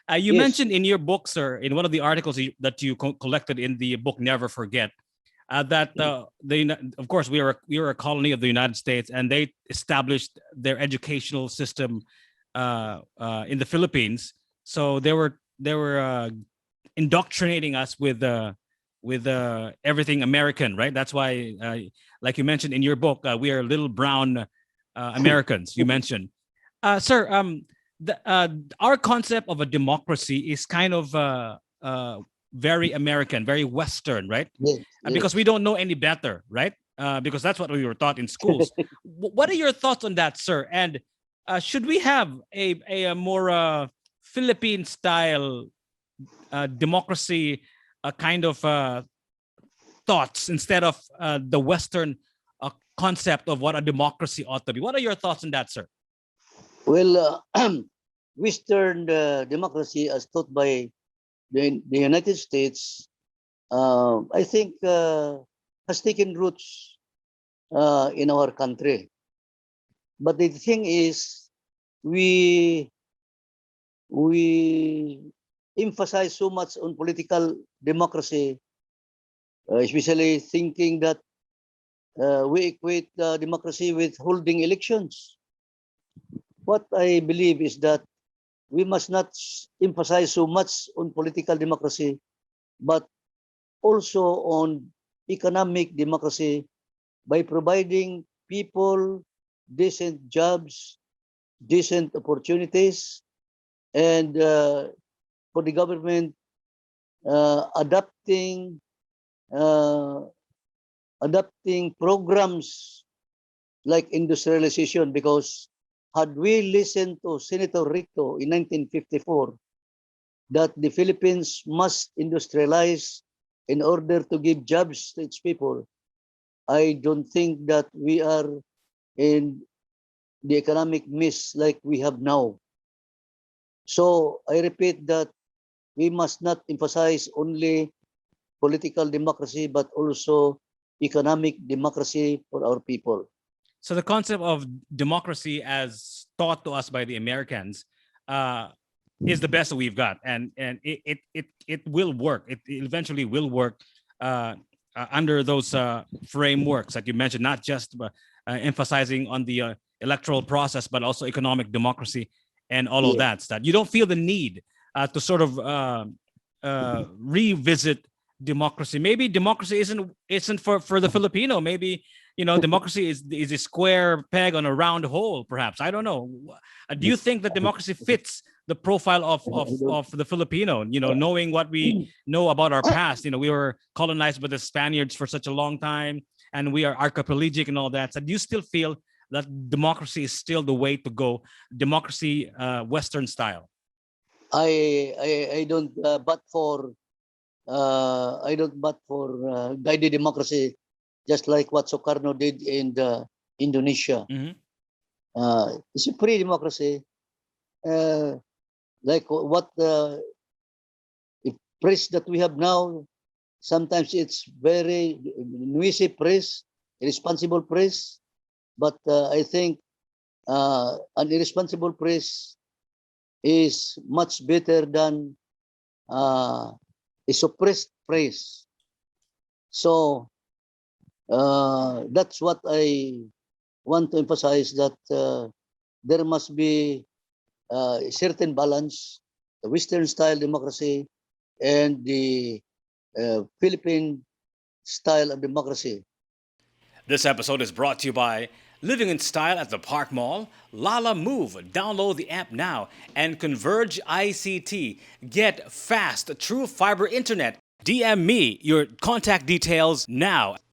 You Yes. mentioned in your book, sir, in one of the articles that you collected in the book Never Forget, that of course, we were a colony of the United States, and they established their educational system in the Philippines. So they were indoctrinating us with everything American, right? That's why, like you mentioned in your book, we are little brown Americans. You mentioned, sir. Our concept of a democracy is kind of very American, very Western, right? Yes. Because we Yes. don't know any better, right? Because that's what we were taught in schools. What are your thoughts on that, sir? And should we have a more Philippine style democracy kind of thoughts instead of the Western concept of what a democracy ought to be? What are your thoughts on that, sir? Well, Western democracy, as taught by the United States, I think has taken roots in our country. But the thing is, we we emphasize so much on political democracy, especially thinking that we equate democracy with holding elections. What I believe is that we must not emphasize so much on political democracy, but also on economic democracy by providing people decent jobs, decent opportunities, and for the government adapting uh, adapting programs like industrialization, because had we listened to Senator Rico in 1954 that the Philippines must industrialize in order to give jobs to its people, I don't think that we are in the economic mess like we have now. So I repeat that we must not emphasize only political democracy, but also economic democracy for our people. So the concept of democracy as taught to us by the Americans uh, is the best that we've got, and it will work. It eventually will work under those frameworks that you mentioned, not just emphasizing on the electoral process, but also economic democracy and all of Yes. that stuff. You don't feel the need to sort of revisit democracy. Maybe democracy isn't for the Filipino. Maybe democracy is a square peg on a round hole. Perhaps, I don't know. Do you think that democracy fits the profile of the Filipino? Knowing what we know about our past. We were colonized by the Spaniards for such a long time, and we are archipelagic and all that. So do you still feel that democracy is still the way to go? Democracy, Western style. I don't but for I don't but for guided democracy, just like what Sukarno did in Indonesia. Mm-hmm. It's a free democracy, like what the press that we have now. Sometimes it's very noisy press, irresponsible press. But I think an irresponsible press is much better than uh, a suppressed press. So that's what I want to emphasize, that there must be a certain balance, the Western style democracy and the Philippine style of democracy. This episode is brought to you by Living in Style at the Park Mall, Lala Move. Download the app now, and Converge ICT. Get fast, true fiber internet. DM me your contact details now.